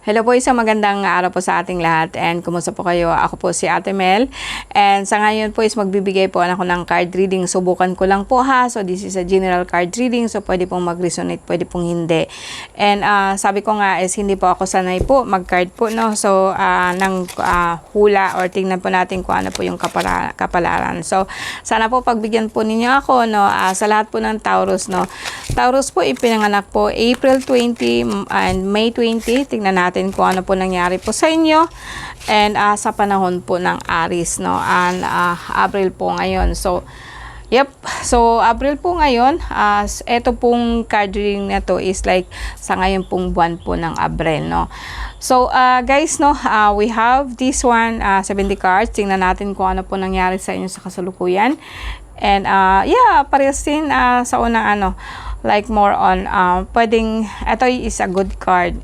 Hello po, isang magandang araw po sa ating lahat and kumusta po kayo? Ako po si Ate Mel and sa ngayon po is magbibigay po ako ng card reading. Subukan ko lang po ha. So this is a general card reading, so pwede pong mag-resonate, pwede pong hindi. And sabi ko nga is hindi po ako sanay po mag-card po, no? So ng hula or tingnan po natin kung ano po yung kapalaran. So sana po pagbigyan po ninyo ako, no? Sa lahat po ng Taurus, no? Taurus po ipinanganak po April 20 and May 20. Tingnan natin kung ano po nangyari po sa inyo and sa panahon po ng Aries, no? And April po ngayon. So yep, so April po ngayon, eto pong card reading na to is like sa ngayon pong buwan po ng Abril, no? So guys, no, we have this one, 70 cards. Tingnan natin kung ano po nangyari sa inyo sa kasalukuyan. And yeah, parehas din sa unang like more on pwedeng ito is a good card,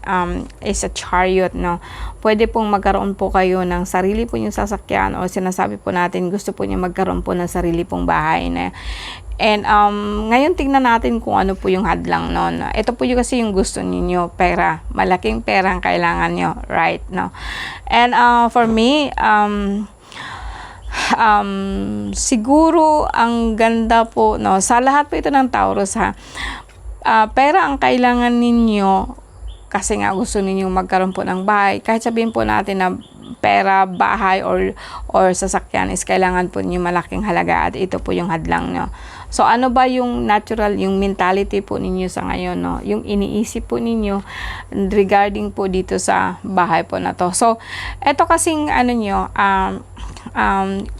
is a Chariot, no? Pwede pong magkaroon po kayo ng sarili po yung sasakyan o sinasabi po natin gusto po niyo magkaroon po ng sarili pong bahay na. And ngayon tingnan natin kung ano po yung hadlang noon. Ito po yung kasi yung gusto niyo, pera, malaking pera ang kailangan niyo, right, no? And for me, siguro ang ganda po, no, sa lahat po ito ng Taurus ha, pera ang kailangan ninyo kasi nga gusto ninyong magkaroon po ng bahay. Kahit sabihin po natin na pera, bahay or sasakyan is kailangan po ninyo malaking halaga at ito po yung hadlang nyo. So ano ba yung natural, yung mentality po ninyo sa ngayon, no? Yung iniisip po ninyo regarding po dito sa bahay po na to. So ito kasing ano nyo,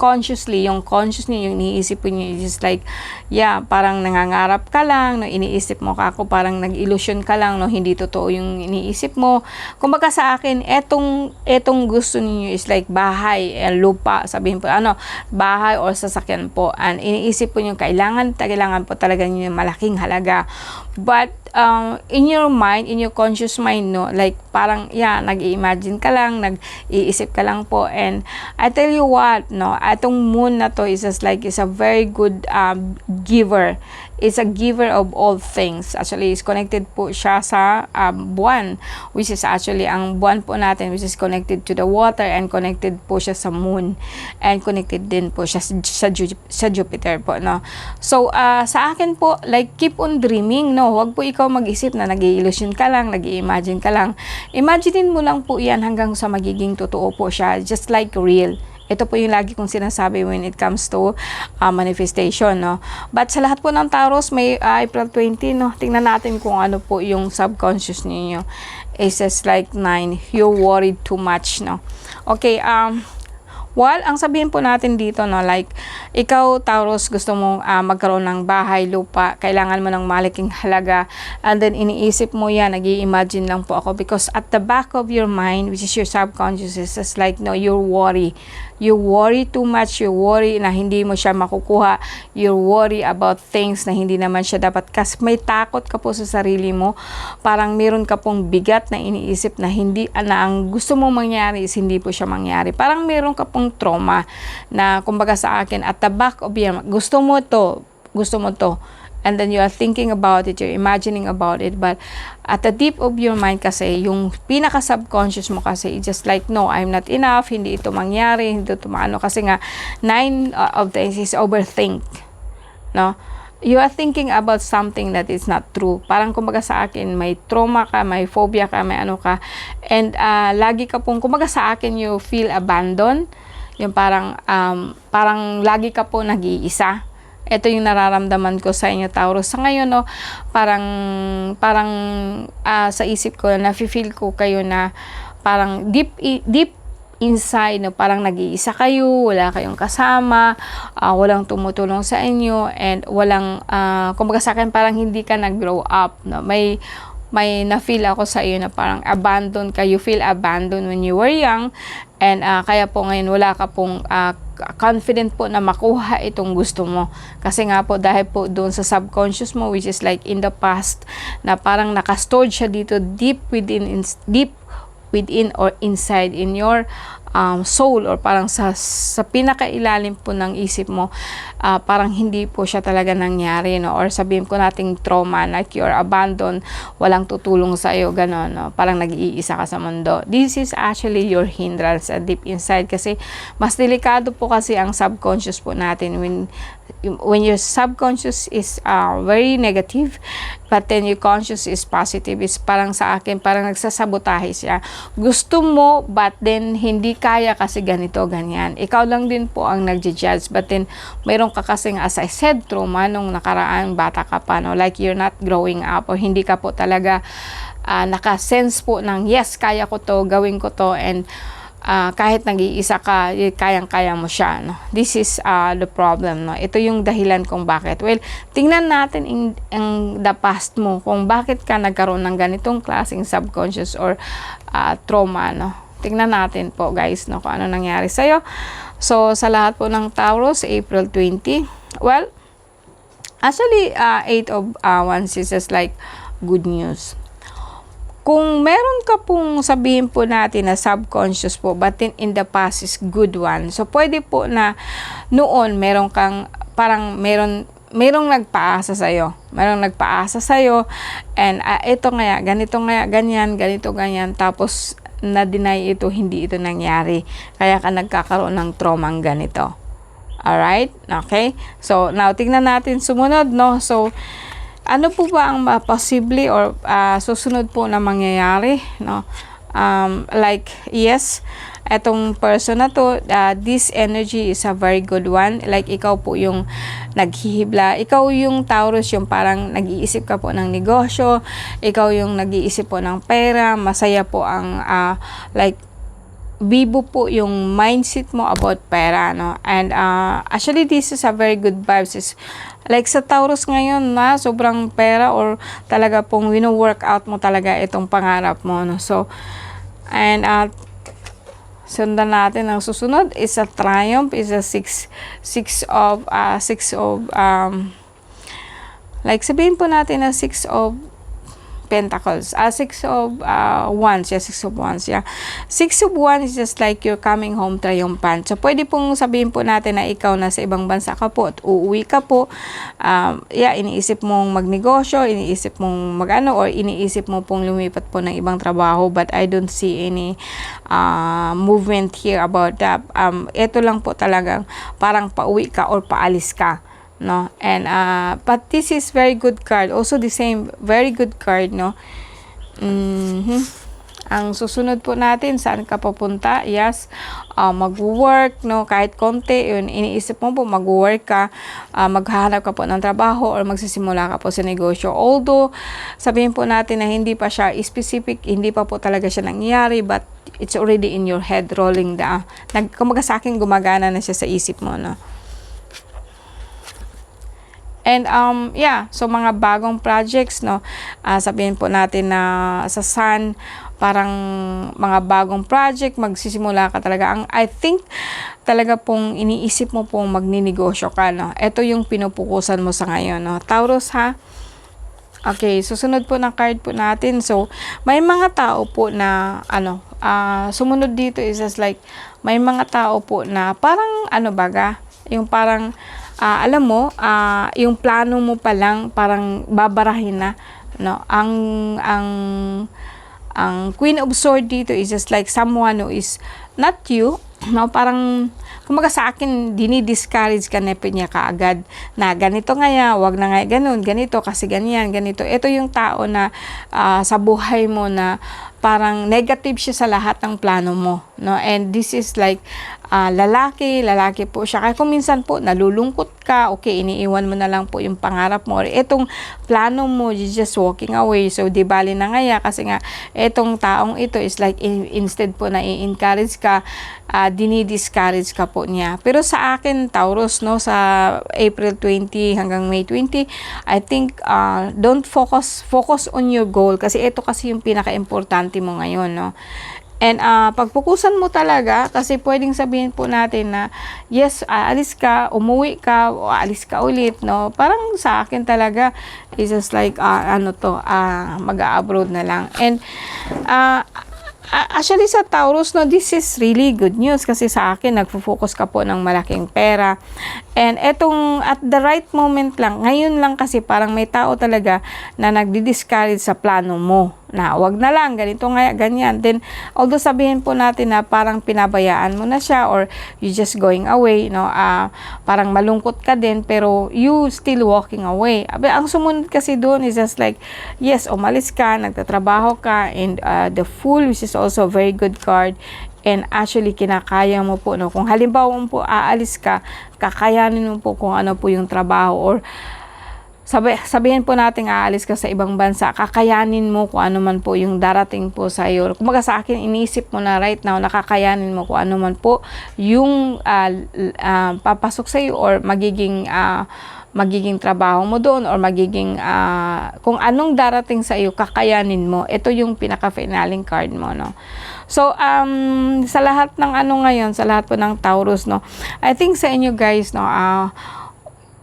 consciously, yung conscious niyo, yung iniisip po niyo is like, yeah, parang nangangarap ka lang, no, iniisip mo ka ako, parang nag-illusion ka lang, no, hindi totoo yung iniisip mo. Kumbaga sa akin, etong gusto niyo is like bahay, lupa, sabihin po, bahay or sasakyan po, and iniisip po niyo, kailangan po talaga niyo malaking halaga. But in your mind, in your conscious mind, no, like parang yeah, nag-i-imagine ka lang, nag-iisip ka lang po. And I tell you what, no, atong moon na to is just like is a very good giver. It's a giver of all things. Actually, is connected po siya sa buwan, which is actually ang buwan po natin, which is connected to the water and connected po siya sa moon and connected din po siya sa Jupiter po, no. So sa akin po, like keep on dreaming, no. Huwag po ikaw mag-isip na nag-i-illusion ka lang, nag-i-imagine ka lang. Imaginein mo lang po yan hanggang sa magiging totoo po siya, just like real. Ito po yung lagi kong sinasabi when it comes to manifestation, no. But sa lahat po ng Taurus, may April 20, no. Tingnan natin kung ano po yung subconscious niyo. It's just like 9, you're worried too much, no. Okay, well, ang sabihin po natin dito, no, like, ikaw, Taurus, gusto mong magkaroon ng bahay, lupa, kailangan mo ng malaking halaga, and then iniisip mo yan, nag-i-imagine lang po ako, because at the back of your mind, which is your subconscious, is just like, no, you worry too much, you worry na hindi mo siya makukuha, you worry about things na hindi naman siya dapat, kasi may takot ka po sa sarili mo, parang meron ka pong bigat na iniisip na hindi, na ang gusto mong mangyari is hindi po siya mangyari, parang meron ka pong trauma na kumbaga sa akin at the back of your mind, gusto mo to, and then you are thinking about it, you're imagining about it, but at the deep of your mind kasi, yung pinaka-subconscious mo kasi, it's just like, no, I'm not enough, hindi ito mangyari, hindi ito maano, kasi nga, 9 of things is overthink, no? You are thinking about something that is not true. Parang kumbaga sa akin, may trauma ka, may phobia ka, may ano ka, and lagi ka pong, kumbaga sa akin, you feel abandoned, yung parang lagi ka po nag-iisa. Ito yung nararamdaman ko sa inyo, Taurus. Sa ngayon, no, parang sa isip ko, nafe-feel ko kayo na parang deep inside, no, parang nag-iisa kayo, wala kayong kasama, walang tumutulong sa inyo, and walang, kumbaga sa akin, parang hindi ka nag-grow up, no. May na-feel ako sa iyo na parang abandoned ka, you feel abandoned when you were young, and kaya po ngayon wala ka pong confident po na makuha itong gusto mo. Kasi nga po dahil po doon sa subconscious mo, which is like in the past, na parang nakastored siya dito deep within or inside in your soul, or parang sa pinakailalim po ng isip mo, parang hindi po siya talaga nangyari, no? Or sabihin ko nating trauma, like you're abandoned, walang tutulong sa iyo, gano'n, no? Parang nag-iisa ka sa mundo. This is actually your hindrance deep inside, kasi mas delikado po kasi ang subconscious po natin when your subconscious is very negative, but then your conscious is positive. Is parang sa akin, parang nagsasabotahe siya. Gusto mo, but then hindi kaya kasi ganito, ganyan. Ikaw lang din po ang nagja-judge, but then mayroon ka kasing, as I said, trauma nung nakaraan, bata ka pa, no? Like you're not growing up, or hindi ka po talaga naka-sense po ng, yes, kaya ko to, gawin ko to, and kahit nag-iisa ka, kayang-kaya mo siya, no? This is the problem, no? Ito yung dahilan kung bakit. Well, tingnan natin in the past mo kung bakit ka nagkaroon ng ganitong klaseng subconscious or trauma, no? Tingnan natin po, guys, no, kung ano nangyari sa'yo. So, sa lahat po ng Taurus, April 20, well, actually, 8 of Wands is just like good news. Kung meron ka pong sabihin po natin na subconscious po, but in the past is good one. So, pwede po na noon meron kang, parang merong nagpaasa sa'yo. Merong nagpaasa sa'yo, and ito nga, ganito nga, ganyan, ganito, ganyan. Tapos, na-deny ito, hindi ito nangyari. Kaya ka nagkakaroon ng traumang ganito. Alright? Okay? So, now, tingnan natin sumunod, no? So, ano po ba ang posible or susunod po na mangyayari, no? Like, yes, etong person na to, this energy is a very good one. Like, ikaw po yung naghihibla. Ikaw yung Taurus, yung parang nag-iisip ka po ng negosyo. Ikaw yung nag-iisip po ng pera. Masaya po ang, like, bibo po yung mindset mo about pera, no? And actually, this is a very good vibes. Is like sa Taurus ngayon na sobrang pera, or talaga pong wino-workout mo talaga itong pangarap mo, no? So, and sundan natin ang susunod is a triumph, is a six of like sabihin po natin na 6 of Pentacles, 6 of Wands, yeah, 6 of Wands, yeah. 6 of Wands is just like you're coming home triumphant. So, pwede pong sabihin po natin na ikaw na sa ibang bansa ka po at uuwi ka po. Yeah, iniisip mong magnegosyo, iniisip mong magano, or iniisip mo pong lumipat po ng ibang trabaho, but I don't see any movement here about that. Ito lang po talagang parang pauwi ka or paalis ka, no? And but this is very good card, also the same very good card, no? Ang susunod po natin, saan ka papunta? Yes, mag-work, no? Kahit konti, yun, iniisip mo po, mag-work ka, maghahanap ka po ng trabaho, or magsisimula ka po sa negosyo. Although, sabihin po natin na hindi pa siya specific, hindi pa po talaga siya nangyayari, but it's already in your head, rolling down. Kumaga sa akin, gumagana na siya sa isip mo, no? And yeah, so mga bagong projects, no, sabihin po natin na sa Sun, parang mga bagong project, magsisimula ka talaga. I think talaga pong iniisip mo pong magninegosyo ka, no. Ito yung pinupukusan mo sa ngayon, no. Taurus, ha? Okay, susunod po ng card po natin. So, may mga tao po na, sumunod dito is just like, may mga tao po na parang, yung parang, alam mo, yung plano mo pa lang parang babarahin na, no? Ang Queen of Swords dito is just like someone who is not you, no? Parang kumaga sa akin, dini-discourage ka na niya kaagad na ganito nga, wag na nga ganun, ganito kasi ganyan, ganito. Ito yung tao na sa buhay mo na parang negative siya sa lahat ng plano mo, no? And this is like lalaki po siya. Kaya kung minsan po nalulungkot ka, okay, iniiwan mo na lang po yung pangarap mo, or itong plano mo, you just walking away. So, di bali na nga kasi nga, itong taong ito is like, instead po na i-encourage ka, dini-discourage ka po niya. Pero sa akin, Taurus, no, sa April 20 hanggang May 20, I think, don't focus on your goal, kasi ito kasi yung pinaka-importante mo ngayon, no. And pagpukusan mo talaga, kasi pwedeng sabihin po natin na yes, alis ka, umuwi ka, o alis ka ulit, no? Parang sa akin talaga is just like mag-abroad na lang. And Actually sa Taurus, no, this is really good news kasi sa akin, nagfo-focus ka po ng malaking pera. And etong at the right moment lang, ngayon lang kasi parang may tao talaga na nagdi-discourage sa plano mo. Na wag na lang, ganito nga, ganyan. Then, although sabihin po natin na parang pinabayaan mo na siya or you just going away, no, parang malungkot ka din, pero you still walking away. Ang sumunod kasi doon is just like, yes, umalis ka, nagtatrabaho ka, and the Fool, which is also a very good card, and actually kinakaya mo po, no, kung halimbawa mo po aalis ka, kakayanin mo po kung ano po yung trabaho, or sabihin po natin aalis ka sa ibang bansa, kakayanin mo kung ano man po yung darating po sa iyo. Kumbaga sa akin, iniisip mo na right now, nakakayanin mo kung ano man po yung papasok sa iyo, or magiging trabaho mo doon, or magiging kung anong darating sa iyo, kakayanin mo. Ito yung pinaka-finaling card mo, no. So, sa lahat ng ngayon, sa lahat po ng Taurus, no, I think sa inyo guys, no,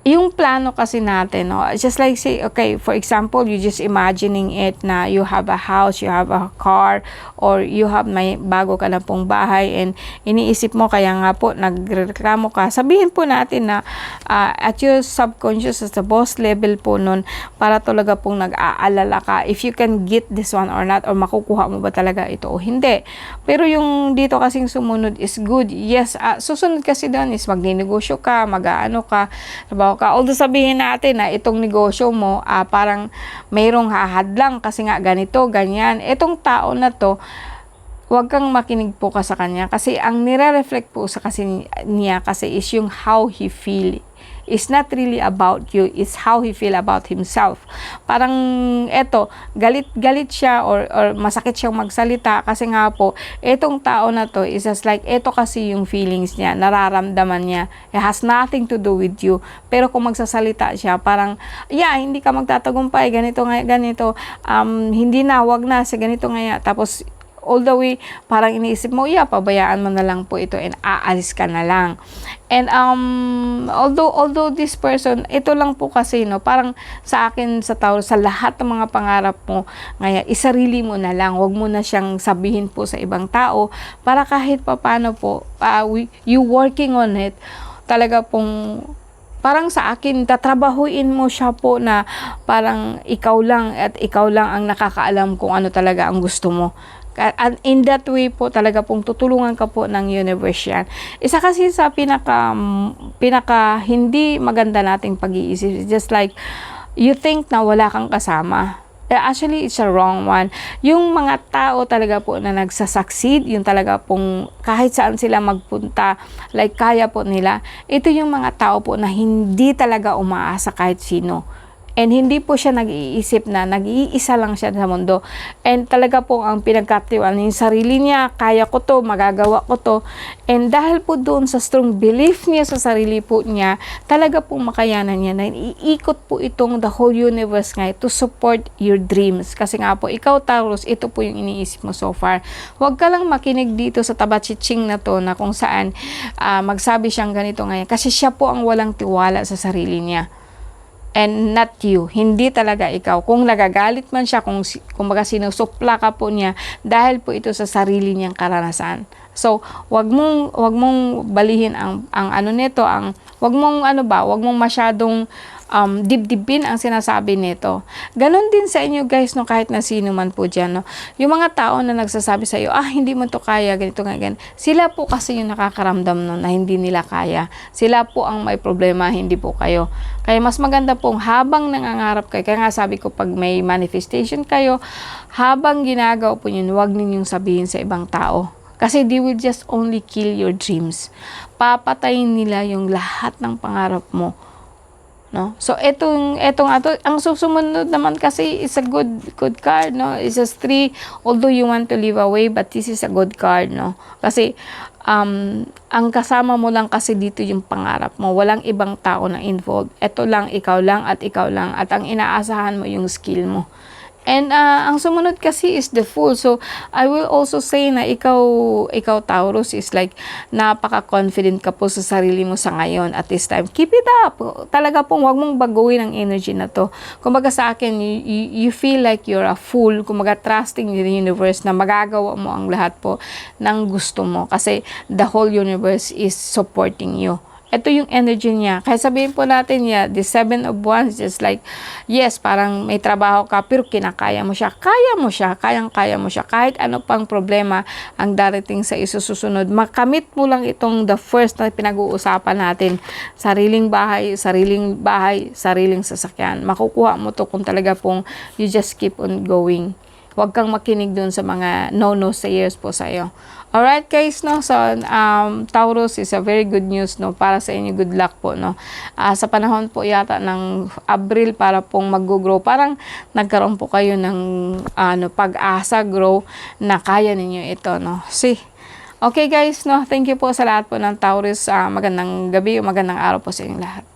yung plano kasi natin, no, just like say, okay, for example, you just imagining it na you have a house, you have a car, or you have may bago ka na pong bahay, and iniisip mo, kaya nga po, nagreklamo ka. Sabihin po natin na at your subconscious, at the boss level po nun, para talaga pong nag-aalala ka, if you can get this one or not, or makukuha mo ba talaga ito o hindi. Pero yung dito kasing sumunod is good. Yes, susunod kasi doon is magninegosyo ka, mag-aano ka, trabaho ka. Although sabihin natin na itong negosyo mo, parang mayroong hahadlang kasi nga ganito, ganyan. Itong tao na to, huwag kang makinig po ka sa kanya kasi ang nire-reflect po sa niya kasi is yung how he feel. It's not really about you, it's how he feel about himself. Parang eto, galit siya, or masakit siyang magsalita kasi nga po, etong tao na to is just like, eto kasi yung feelings niya, nararamdaman niya. It has nothing to do with you. Pero kung magsasalita siya, parang, yeah, hindi ka magtatagumpay, ganito, hindi na, wag na, sa ganito nga. Tapos, all the way, parang iniisip mo, yeah, pabayaan mo na lang po ito and aalis ka na lang. And although this person, ito lang po kasi, no, parang sa akin, sa Taurus, sa lahat ng mga pangarap mo, ngayon, isarili mo na lang, wag mo na siyang sabihin po sa ibang tao, para kahit papano po, you working on it, talaga pong, parang sa akin, tatrabahuin mo siya po na parang ikaw lang ang nakakaalam kung ano talaga ang gusto mo. And in that way po, talaga pong tutulungan ka po ng universe yan. Isa kasi sa pinaka hindi maganda nating pag-iisip, just like, you think na wala kang kasama. Actually, it's a wrong one. Yung mga tao talaga po na nagsasucceed, yung talaga pong kahit saan sila magpunta, like kaya po nila, ito yung mga tao po na hindi talaga umaasa kahit sino. And hindi po siya nag-iisip na nag-iisa lang siya sa mundo. And talaga po ang pinagkatiwala yung sarili niya, kaya ko to, magagawa ko to. And dahil po doon sa strong belief niya sa sarili po niya, talaga po makayanan niya na iikot po itong the whole universe nga to support your dreams. Kasi nga po, ikaw Taurus, ito po yung iniisip mo so far. Huwag ka lang makinig dito sa tabachiching na to na kung saan magsabi siyang ganito ngayon. Kasi siya po ang walang tiwala sa sarili niya. And not you, hindi talaga ikaw. Kung nagagalit man siya, kung baga sinusupla ka po niya, dahil po ito sa sarili niyang karanasan. So, wag mong balihin ang ano nito, wag mong masyadong dibdibin ang sinasabi nito. Ganon din sa inyo guys, no, kahit na sino man po dyan, no. Yung mga tao na nagsasabi sa iyo, hindi mo to kaya, ganito nga ganyan. Sila po kasi yung nakakaramdam no, na hindi nila kaya. Sila po ang may problema, hindi po kayo. Kaya mas maganda pong habang nangangarap kayo, kaya nga sabi ko pag may manifestation kayo, habang ginagawa po yun, huwag ninyong sabihin sa ibang tao. Kasi they will just only kill your dreams. Papatayin nila yung lahat ng pangarap mo. No? So, ang susunod naman kasi is a good card, no? It's just 3, although you want to live away, but this is a good card, no? Kasi, ang kasama mo lang kasi dito yung pangarap mo. Walang ibang tao na involved. Ito lang, ikaw lang, at ang inaasahan mo yung skill mo. And ang sumunod kasi is the Fool. So, I will also say na ikaw Taurus is like, napaka-confident ka po sa sarili mo sa ngayon at this time. Keep it up. Talaga pong wag mong baguhin ang energy na to. Kumbaga sa akin, you feel like you're a fool. Kumbaga, trusting the universe na magagawa mo ang lahat po ng gusto mo. Kasi the whole universe is supporting you. Ito yung energy niya. Kaya sabihin po natin niya, the 7 of Wands, just like, yes, parang may trabaho ka, pero kinakaya mo siya. Kaya mo siya. Kayang-kaya mo siya. Kahit ano pang problema ang darating sa isusunod. Makamit mo lang itong the first na pinag-uusapan natin. Sariling bahay, sariling sasakyan. Makukuha mo to kung talaga pong you just keep on going. Huwag kang makinig dun sa mga no-no sayers po sa'yo. Alright guys, no? So, Taurus is a very good news, no? Para sa inyo, good luck po, no? Sa panahon po yata ng Abril para pong mag-grow, parang nagkaroon po kayo ng pag-asa, grow, na kaya ninyo ito, no? See? Okay guys, no? Thank you po sa lahat po ng Taurus. Magandang gabi o magandang araw po sa inyo lahat.